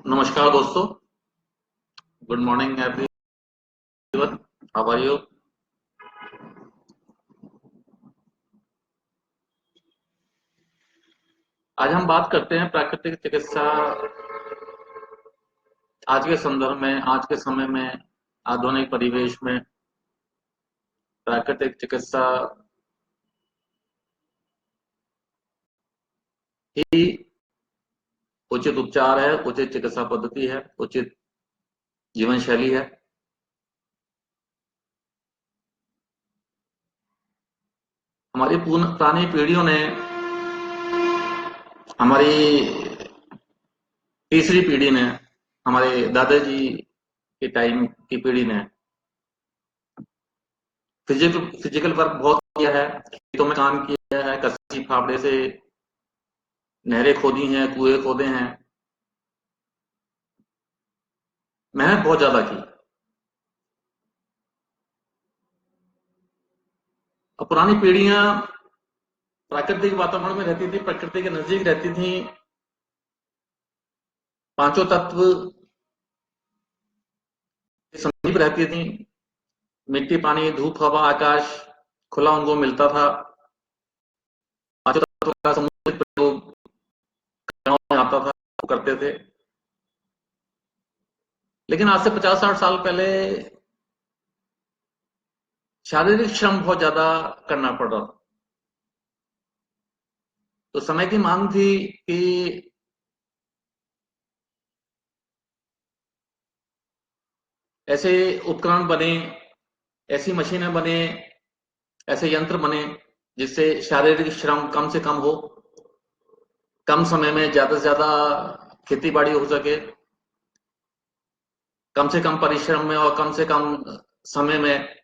नमस्कार दोस्तों। Good morning everyone. How are you? आज हम बात करते हैं प्राकृतिक चिकित्सा। आज के संदर्भ में, आज के समय में, आधुनिक परिवेश में प्राकृतिक चिकित्सा ही उचित उपचार है, उचित चिकित्सा पद्धति है, उचित जीवन शैली है। हमारी पुरानी पीढ़ियों ने, हमारी तीसरी पीढ़ी ने, हमारे दादाजी के टाइम की पीढ़ी ने फिजिकल वर्क बहुत किया है, खेतों में काम किया है, कच्ची फावड़े से नहरें खोदी हैं, कुएं खोदे हैं, मेहनत बहुत ज्यादा की। और पुरानी पीढ़ियां प्राकृतिक वातावरण में रहती थी, प्रकृति के नजदीक रहती थी, पांचों तत्व के समीप रहती थी। मिट्टी, पानी, धूप, हवा, आकाश खुला उनको मिलता था। पांचों तत्वों का समुचित प्रयोग गाँव में आता था, वो करते थे। लेकिन आज से 50-60 साल पहले शारीरिक श्रम बहुत ज्यादा करना पड़ रहा था। तो समय की मांग थी कि ऐसे उपकरण बने, ऐसी मशीनें बने, ऐसे यंत्र बने जिससे शारीरिक श्रम कम से कम हो, कम समय में ज्यादा से ज्यादा खेती बाड़ी हो सके, कम से कम परिश्रम में और कम से कम समय में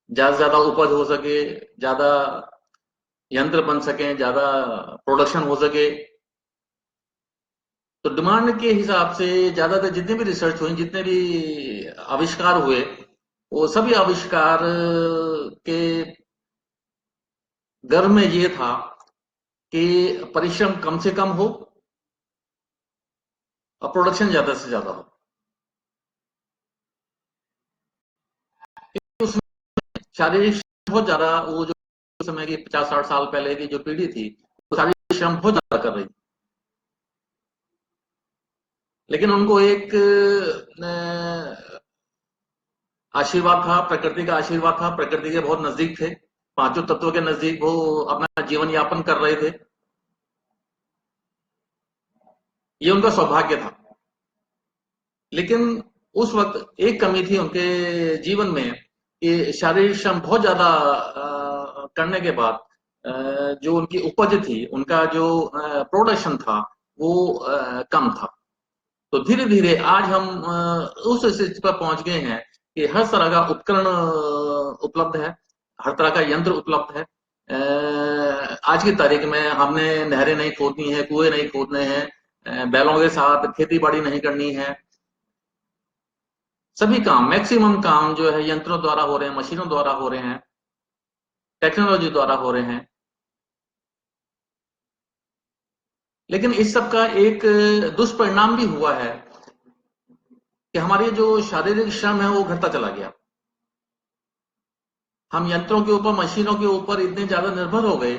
ज्यादा से ज्यादा उपज हो सके, ज्यादा यंत्र बन सके, ज्यादा प्रोडक्शन हो सके। तो डिमांड के हिसाब से ज्यादातर जितने भी रिसर्च हुए, जितने भी आविष्कार हुए, वो सभी आविष्कार के गर्भ में ये था कि परिश्रम कम से कम हो और प्रोडक्शन ज्यादा से ज्यादा हो। उसमें शारीरिक श्रम बहुत ज्यादा, वो जो समय की 50-60 साल पहले की जो पीढ़ी थी, वो शारीरिक श्रम बहुत ज्यादा कर रही थी। लेकिन उनको एक आशीर्वाद था, प्रकृति का आशीर्वाद था, प्रकृति के बहुत नजदीक थे, पांचों तत्वों के नजदीक वो अपना जीवन यापन कर रहे थे। ये उनका सौभाग्य था। लेकिन उस वक्त एक कमी थी उनके जीवन में कि शारीरिक श्रम बहुत ज्यादा करने के बाद जो उनकी उपज थी, उनका जो प्रोडक्शन था, वो कम था। तो धीरे धीरे आज हम उस स्थिति पर पहुंच गए हैं कि हर तरह का उपकरण उपलब्ध है, हर तरह का यंत्र उपलब्ध है। आज की तारीख में हमने नहरें नहीं खोदनी है, कुएं नहीं खोदने हैं, बैलों के साथ खेती बाड़ी नहीं करनी है। सभी काम, मैक्सिमम काम जो है यंत्रों द्वारा हो रहे हैं, मशीनों द्वारा हो रहे हैं, टेक्नोलॉजी द्वारा हो रहे हैं। लेकिन इस सब का एक दुष्परिणाम भी हुआ है कि हमारी जो शारीरिक श्रम है वो घटता चला गया। हम यंत्रों के ऊपर, मशीनों के ऊपर इतने ज्यादा निर्भर हो गए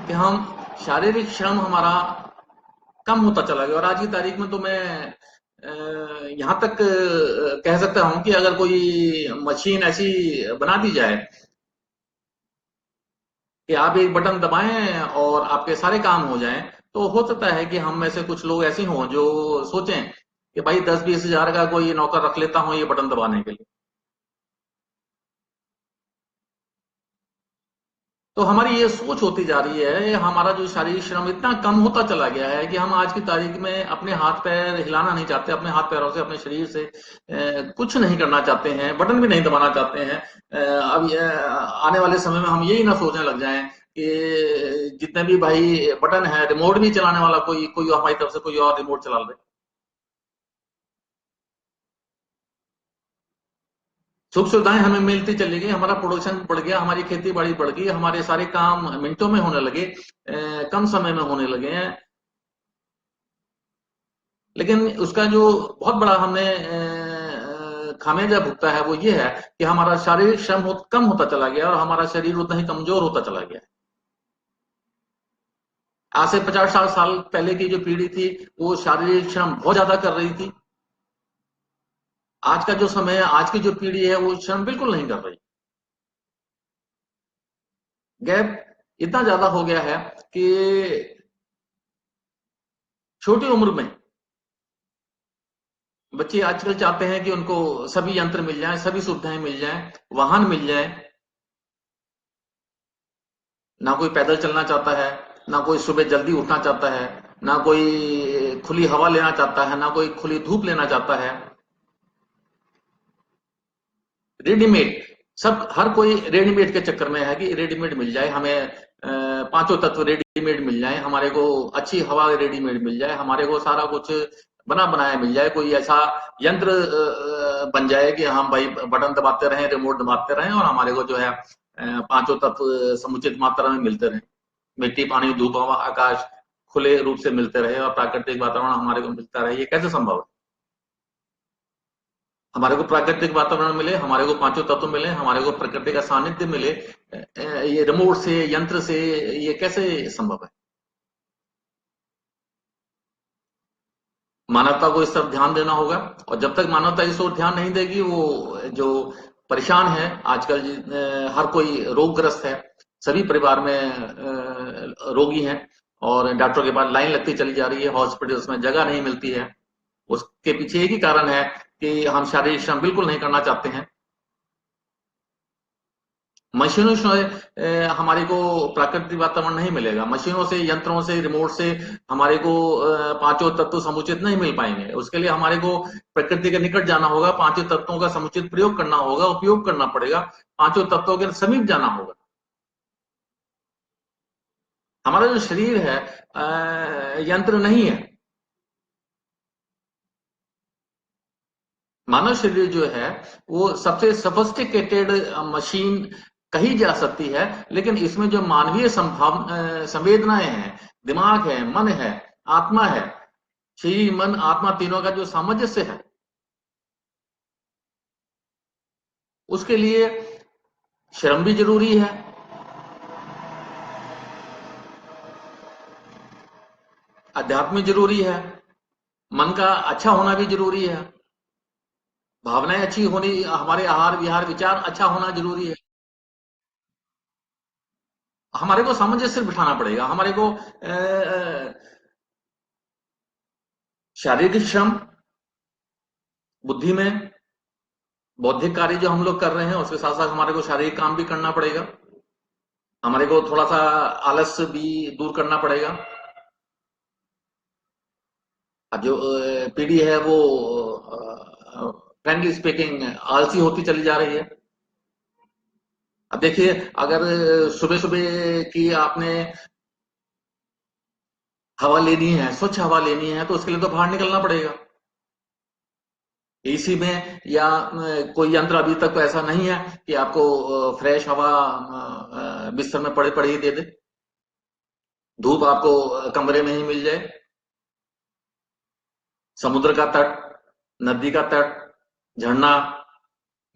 कि हम शारीरिक श्रम हमारा कम होता चला गया। और आज की तारीख में तो मैं यहां तक कह सकता हूं कि अगर कोई मशीन ऐसी बना दी जाए कि आप एक बटन दबाएं और आपके सारे काम हो जाएं, तो हो सकता है कि हम में से कुछ लोग ऐसे हों जो सोचें कि भाई 10-20 हजार का कोई नौकर रख लेता हूं ये बटन दबाने के लिए। तो हमारी ये सोच होती जा रही है, हमारा जो शारीरिक श्रम इतना कम होता चला गया है कि हम आज की तारीख में अपने हाथ पैर हिलाना नहीं चाहते, अपने हाथ पैरों से, अपने शरीर से कुछ नहीं करना चाहते हैं, बटन भी नहीं दबाना चाहते हैं। अब आने वाले समय में हम यही ना सोचने लग जाएं कि जितने भी भाई बटन है, रिमोट भी चलाने वाला कोई कोई हमारी तरफ से कोई और रिमोट चला ले। सुख सुविधाएं हमें मिलती चली गई, हमारा प्रोडक्शन बढ़ गया, हमारी खेती बाड़ी बढ़ गई, हमारे सारे काम मिनटों में होने लगे, कम समय में होने लगे हैं। लेकिन उसका जो बहुत बड़ा हमने खामियाजा भुगता है वो ये है कि हमारा शारीरिक श्रम कम होता चला गया और हमारा शरीर उतना ही कमजोर होता चला गया। आज से 50-60 साल पहले की जो पीढ़ी थी वो शारीरिक श्रम बहुत ज्यादा कर रही थी। आज का जो समय है, आज की जो पीढ़ी है वो श्रम बिल्कुल नहीं कर रही। गैप इतना ज्यादा हो गया है कि छोटी उम्र में बच्चे आजकल चाहते हैं कि उनको सभी यंत्र मिल जाएं, सभी सुविधाएं मिल जाएं, वाहन मिल जाए। ना कोई पैदल चलना चाहता है, ना कोई सुबह जल्दी उठना चाहता है, ना कोई खुली हवा लेना चाहता है, ना कोई खुली धूप लेना चाहता है। रेडीमेड, सब हर कोई रेडीमेड के चक्कर में है कि रेडीमेड मिल जाए हमें, पांचों तत्व रेडीमेड मिल जाए, हमारे को अच्छी हवा रेडीमेड मिल जाए, हमारे को सारा कुछ बना बनाया मिल जाए, कोई ऐसा यंत्र बन जाए कि हम भाई बटन दबाते रहें, रिमोट दबाते रहें और हमारे को जो है पांचों तत्व समुचित मात्रा में मिलते रहें। मिट्टी, पानी, धूप, हवा, आकाश खुले रूप से मिलते रहे और प्राकृतिक वातावरण हमारे को मिलता रहे। ये कैसे संभव है? हमारे को प्राकृतिक वातावरण मिले, हमारे को पांचों तत्व मिले, हमारे को प्रकृति का सानिध्य मिले, ये रिमोट से, यंत्र से, ये कैसे संभव है? मानवता को इस तरफ ध्यान देना होगा और जब तक मानवता इस ओर ध्यान नहीं देगी, वो जो परेशान है आजकल, हर कोई रोगग्रस्त है, सभी परिवार में रोगी हैं और डॉक्टरों के पास लाइन लगती चली जा रही है, हॉस्पिटल्स में जगह नहीं मिलती है। उसके पीछे एक ही कारण है कि हम शारीरिक श्रम बिल्कुल नहीं करना चाहते हैं। मशीनों से हमारे को प्राकृतिक वातावरण नहीं मिलेगा, मशीनों से, यंत्रों से, रिमोट से हमारे को पांचों तत्व समुचित नहीं मिल पाएंगे। उसके लिए हमारे को प्रकृति के निकट जाना होगा, पांचों तत्वों का समुचित प्रयोग करना होगा, उपयोग करना पड़ेगा, पांचों तत्वों के समीप जाना होगा। हमारा जो शरीर है यंत्र नहीं है। मानव शरीर जो है वो सबसे सफिस्टिकेटेड मशीन कही जा सकती है, लेकिन इसमें जो मानवीय संवेदनाएं हैं, दिमाग है, मन है, आत्मा है, शरीर, मन, आत्मा तीनों का जो सामंजस्य है, उसके लिए श्रम भी जरूरी है, अध्यात्म जरूरी है, मन का अच्छा होना भी जरूरी है, भावनाएं अच्छी होनी, हमारे आहार विहार विचार अच्छा होना जरूरी है। हमारे को सामंजस्य बिठाना पड़ेगा, हमारे को शारीरिक श्रम, बुद्धि में बौद्धिक कार्य जो हम लोग कर रहे हैं उसके साथ साथ हमारे को शारीरिक काम भी करना पड़ेगा, हमारे को थोड़ा सा आलस भी दूर करना पड़ेगा। अब जो पीढ़ी है वो फ्रेंकली स्पीकिंग आलसी होती चली जा रही है। अब देखिए, अगर सुबह सुबह की आपने हवा लेनी है, स्वच्छ हवा लेनी है, तो उसके लिए तो बाहर निकलना पड़ेगा। एसी में या कोई यंत्र अभी तक तो ऐसा नहीं है कि आपको फ्रेश हवा बिस्तर में पड़े पड़े ही दे दे, धूप आपको कमरे में ही मिल जाए। समुद्र का तट, नदी का तट, झरना,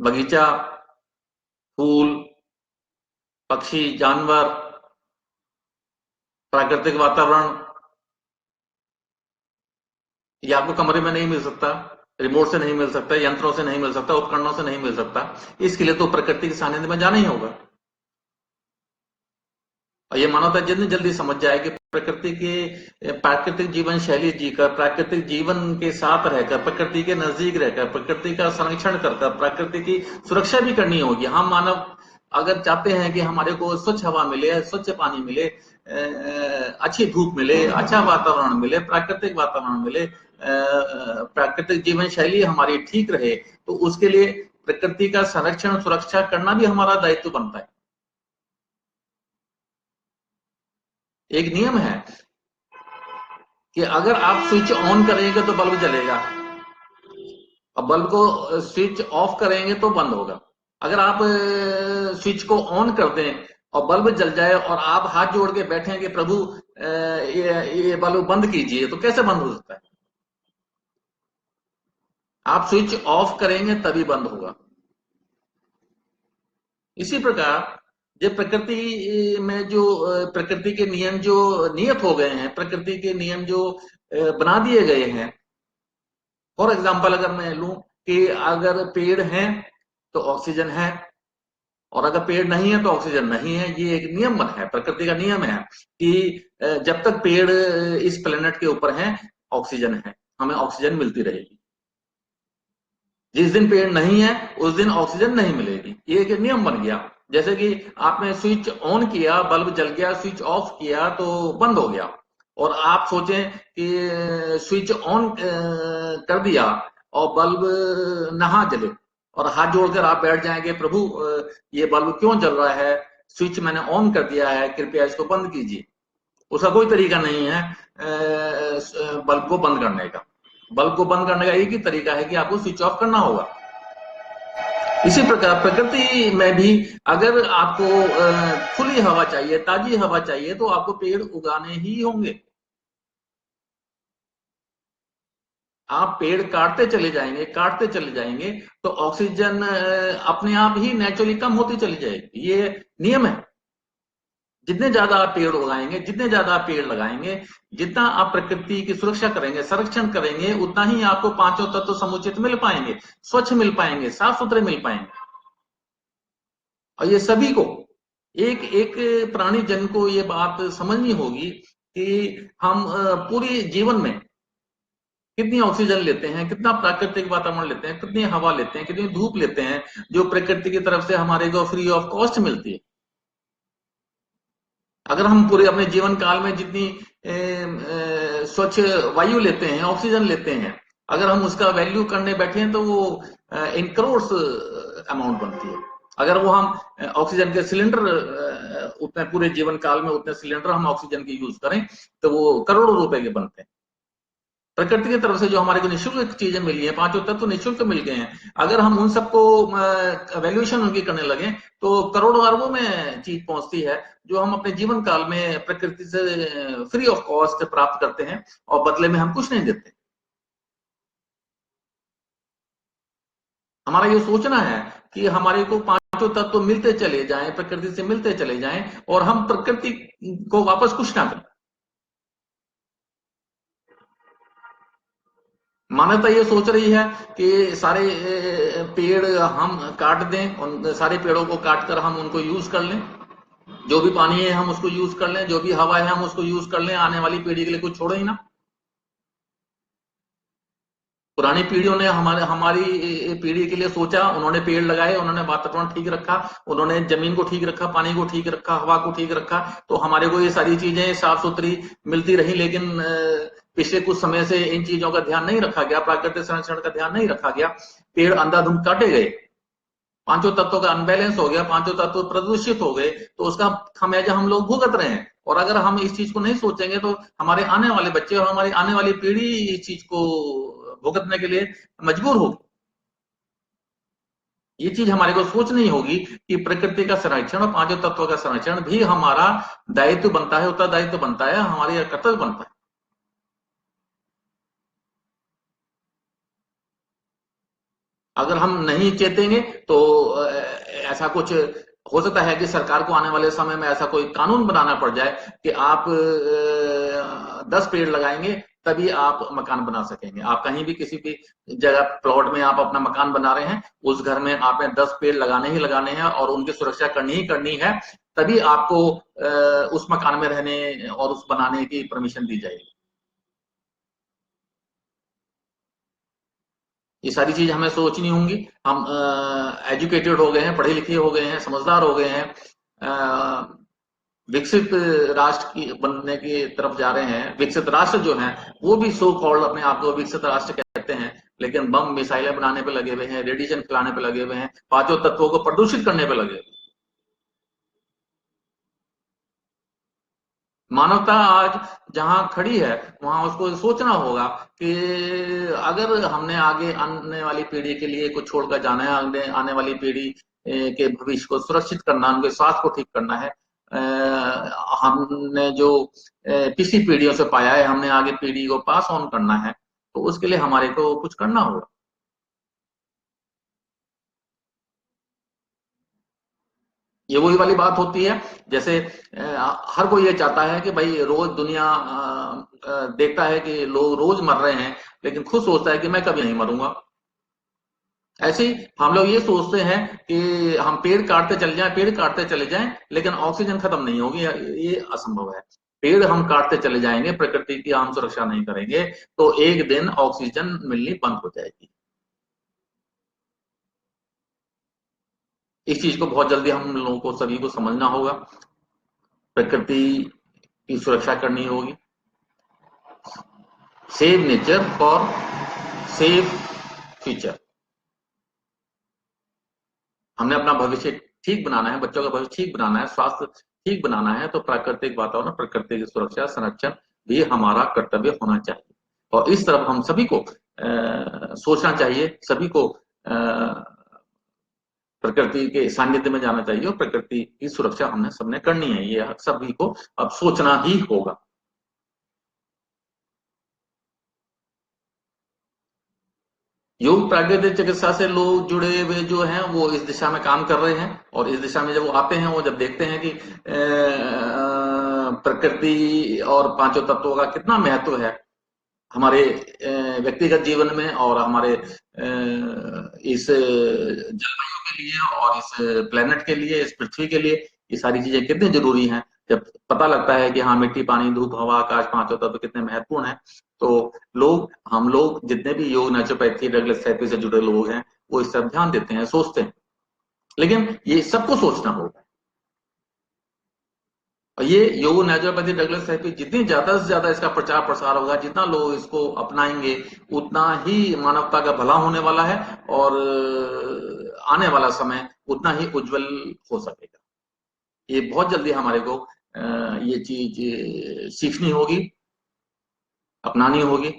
बगीचा, फूल, पक्षी, जानवर, प्राकृतिक वातावरण, ये आपको कमरे में नहीं मिल सकता, रिमोट से नहीं मिल सकता, यंत्रों से नहीं मिल सकता, उपकरणों से नहीं मिल सकता। इसके लिए तो प्रकृति के सानिध्य में जाना ही होगा। और ये मानवता जितनी जल्दी समझ जाए कि प्रकृति के प्राकृतिक जीवन शैली जीकर, प्राकृतिक जीवन के साथ रहकर, प्रकृति के नजदीक रहकर, प्रकृति का संरक्षण करकर, प्रकृति की सुरक्षा भी करनी होगी। हम मानव अगर चाहते हैं कि हमारे को स्वच्छ हवा मिले, स्वच्छ पानी मिले, अच्छी धूप मिले, अच्छा वातावरण मिले, प्राकृतिक वातावरण मिले, प्राकृतिक जीवन शैली हमारी ठीक रहे, तो उसके लिए प्रकृति का संरक्षण, सुरक्षा करना भी हमारा दायित्व बनता है। एक नियम है कि अगर आप स्विच ऑन करेंगे तो बल्ब जलेगा और बल्ब को स्विच ऑफ करेंगे तो बंद होगा। अगर आप स्विच को ऑन कर दें और बल्ब जल जाए और आप हाथ जोड़ के बैठे कि प्रभु ये बल्ब बंद कीजिए, तो कैसे बंद हो सकता है? आप स्विच ऑफ करेंगे तभी बंद होगा। इसी प्रकार जो प्रकृति में जो प्रकृति के नियम जो नियत हो गए हैं, प्रकृति के नियम जो बना दिए गए हैं। फॉर एग्जाम्पल अगर मैं लूं कि अगर पेड़ हैं तो ऑक्सीजन है, और अगर पेड़ नहीं है तो ऑक्सीजन नहीं है। ये एक नियम है, प्रकृति का नियम है कि जब तक पेड़ इस प्लेनेट के ऊपर है ऑक्सीजन है, हमें ऑक्सीजन मिलती रहेगी। जिस दिन पेड़ नहीं है उस दिन ऑक्सीजन नहीं मिलेगी। ये एक नियम बन गया। जैसे कि आपने स्विच ऑन किया, बल्ब जल गया, स्विच ऑफ किया तो बंद हो गया। और आप सोचें कि स्विच ऑन कर दिया और बल्ब ना जले, और हाथ जोड़कर आप बैठ जाएंगे, प्रभु ये बल्ब क्यों जल रहा है, स्विच मैंने ऑन कर दिया है, कृपया इसको बंद कीजिए। उसका कोई तरीका नहीं है बल्ब को बंद करने का। बल्ब को बंद करने का एक ही तरीका है कि आपको स्विच ऑफ करना होगा। इसी प्रकार प्रकृति में भी अगर आपको खुली हवा चाहिए, ताजी हवा चाहिए, तो आपको पेड़ उगाने ही होंगे। आप पेड़ काटते चले जाएंगे, काटते चले जाएंगे, तो ऑक्सीजन अपने आप ही नेचुरली कम होती चली जाएगी। ये नियम है। जितने ज्यादा आप पेड़ उगाएंगे, जितने ज्यादा आप पेड़ लगाएंगे, जितना आप प्रकृति की सुरक्षा करेंगे, संरक्षण करेंगे, उतना ही आपको पांचों तत्व समुचित मिल पाएंगे, स्वच्छ मिल पाएंगे, साफ सुथरे मिल पाएंगे। और ये सभी को, एक एक प्राणी जन को ये बात समझनी होगी कि हम पूरी जीवन में कितनी ऑक्सीजन लेते हैं, कितना प्राकृतिक वातावरण लेते हैं, कितनी हवा लेते हैं, कितनी धूप लेते हैं, जो प्रकृति की तरफ से हमारे को फ्री ऑफ कॉस्ट मिलती है। अगर हम पूरे अपने जीवन काल में जितनी स्वच्छ वायु लेते हैं, ऑक्सीजन लेते हैं, अगर हम उसका वैल्यू करने बैठे हैं तो वो इन करोड़ अमाउंट बनती है। अगर वो हम ऑक्सीजन के सिलेंडर उतने पूरे जीवन काल में उतने सिलेंडर हम ऑक्सीजन के यूज करें तो वो करोड़ों रुपए के बनते हैं। प्रकृति की तरफ से जो हमारे को निःशुल्क चीजें मिली हैं, पांचों तत्व तो निःशुल्क मिल गए हैं, अगर हम उन सबको वैल्यूएशन उनकी करने लगे तो करोड़ों अरबों में चीज पहुंचती है, जो हम अपने जीवन काल में प्रकृति से फ्री ऑफ कॉस्ट प्राप्त करते हैं और बदले में हम कुछ नहीं देते। हमारा ये सोचना है कि हमारे को पांचों तत्व मिलते चले जाएं, प्रकृति से मिलते चले जाएं, और हम प्रकृति को वापस कुछ ना करें। मानवता ये सोच रही है कि सारे पेड़ हम काट दें, उन सारे पेड़ों को काट कर हम उनको यूज कर लें, जो भी पानी है हम उसको यूज कर लें, जो भी हवा है हम उसको यूज कर लें, आने वाली पीढ़ी के लिए कुछ छोड़ो ही ना। पुरानी पीढ़ियों ने हमारे हमारी पीढ़ी के लिए सोचा, उन्होंने पेड़ लगाए, उन्होंने वातावरण ठीक रखा, उन्होंने जमीन को ठीक रखा, पानी को ठीक रखा, हवा को ठीक रखा, तो हमारे को ये सारी चीजें साफ सुथरी मिलती रही। लेकिन पिछले कुछ समय से इन चीजों का ध्यान नहीं रखा गया, प्राकृतिक संरक्षण का ध्यान नहीं रखा गया, पेड़ अंधाधुंध काटे गए, पांचों तत्वों का अनबैलेंस हो गया, पांचों तत्व प्रदूषित हो गए, तो उसका खामियाजा हम लोग भुगत रहे हैं। और अगर हम इस चीज को नहीं सोचेंगे तो हमारे आने वाले बच्चे और हमारी आने वाली पीढ़ी इस चीज को भुगतने के लिए मजबूर होगी। ये चीज हमारे को सोचनी होगी कि प्रकृति का संरक्षण और पांचों तत्वों का संरक्षण भी हमारा दायित्व बनता है, उत्तरदायित्व बनता है, हमारी कर्तव्य बनता है। अगर हम नहीं चेतेंगे तो ऐसा कुछ हो सकता है कि सरकार को आने वाले समय में ऐसा कोई कानून बनाना पड़ जाए कि आप 10 पेड़ लगाएंगे तभी आप मकान बना सकेंगे। आप कहीं भी किसी भी जगह प्लॉट में आप अपना मकान बना रहे हैं, उस घर में आपने 10 पेड़ लगाने ही लगाने हैं और उनकी सुरक्षा करनी ही करनी है, तभी आपको उस मकान में रहने और उस बनाने की परमिशन दी जाएगी। ये सारी चीज हमें सोचनी होंगी। हम एजुकेटेड हो गए हैं, पढ़े लिखे हो गए हैं, समझदार हो गए हैं, विकसित राष्ट्र की बनने की तरफ जा रहे हैं। विकसित राष्ट्र जो हैं वो भी सो कॉल्ड अपने आप को विकसित राष्ट्र कहते हैं, लेकिन बम मिसाइलें बनाने पे लगे हुए हैं, रेडिएशन फैलाने पे लगे हुए हैं, पांचों तत्वों को प्रदूषित करने पे लगे हुए हैं। मानवता आज जहां खड़ी है वहां उसको सोचना होगा कि अगर हमने आगे आने वाली पीढ़ी के लिए कुछ छोड़कर जाना है, आने वाली पीढ़ी के भविष्य को सुरक्षित करना, उनके स्वास्थ्य को ठीक करना है, हमने जो पिछली पीढ़ियों से पाया है हमने आगे पीढ़ी को पास ऑन करना है, तो उसके लिए हमारे को कुछ करना होगा। ये वही वाली बात होती है, जैसे हर कोई ये चाहता है कि भाई रोज दुनिया देखता है कि लोग रोज मर रहे हैं, लेकिन खुद सोचता है कि मैं कभी नहीं मरूंगा। ऐसे ही हम लोग ये सोचते हैं कि हम पेड़ काटते चले जाएं, पेड़ काटते चले जाएं, लेकिन ऑक्सीजन खत्म नहीं होगी, ये असंभव है। पेड़ हम काटते चले जाएंगे, प्रकृति की हम सुरक्षा नहीं करेंगे, तो एक दिन ऑक्सीजन मिलनी बंद हो जाएगी। इस चीज को बहुत जल्दी हम लोगों को सभी को समझना होगा, प्रकृति की सुरक्षा करनी होगी। Save nature for save future. हमने अपना भविष्य ठीक बनाना है, बच्चों का भविष्य ठीक बनाना है, स्वास्थ्य ठीक बनाना है, तो प्राकृतिक वातावरण, प्रकृति की सुरक्षा, संरक्षण भी हमारा कर्तव्य होना चाहिए। और इस तरफ हम सभी को सोचना चाहिए, सभी को प्रकृति के सानिध्य में जाना चाहिए, और प्रकृति की सुरक्षा हमने सबने करनी है, ये सभी को अब सोचना ही होगा। योग प्राकृतिक चिकित्सा से लोग जुड़े हुए जो हैं वो इस दिशा में काम कर रहे हैं, और इस दिशा में जब वो आते हैं, वो जब देखते हैं कि प्रकृति और पांचों तत्वों का कितना महत्व है हमारे व्यक्तिगत जीवन में, और हमारे इस जलवायु के लिए, और इस प्लेनेट के लिए, इस पृथ्वी के लिए, ये सारी चीजें कितनी जरूरी हैं, जब पता लगता है कि हाँ, मिट्टी, पानी, धूप, हवा, आकाश, पांचों तत्व कितने महत्वपूर्ण हैं, तो हम लोग जितने भी योग, नेचुरोपैथी, डगलस थेरेपी से जुड़े लोग हैं, वो इस तरफ ध्यान देते हैं, सोचते हैं। लेकिन ये सबको सोचना होगा, और ये योग, नेचुरोपैथी, डगलस थेरेपी जितनी ज्यादा से ज्यादा इसका प्रचार प्रसार होगा, जितना लोग इसको अपनाएंगे, उतना ही मानवता का भला होने वाला है, और आने वाला समय उतना ही उज्जवल हो सकेगा। ये बहुत जल्दी हमारे को ये चीज सीखनी होगी, अपनानी होगी,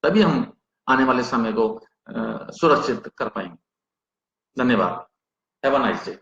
तभी हम आने वाले समय को सुरक्षित कर पाएंगे। धन्यवाद। Have a nice day.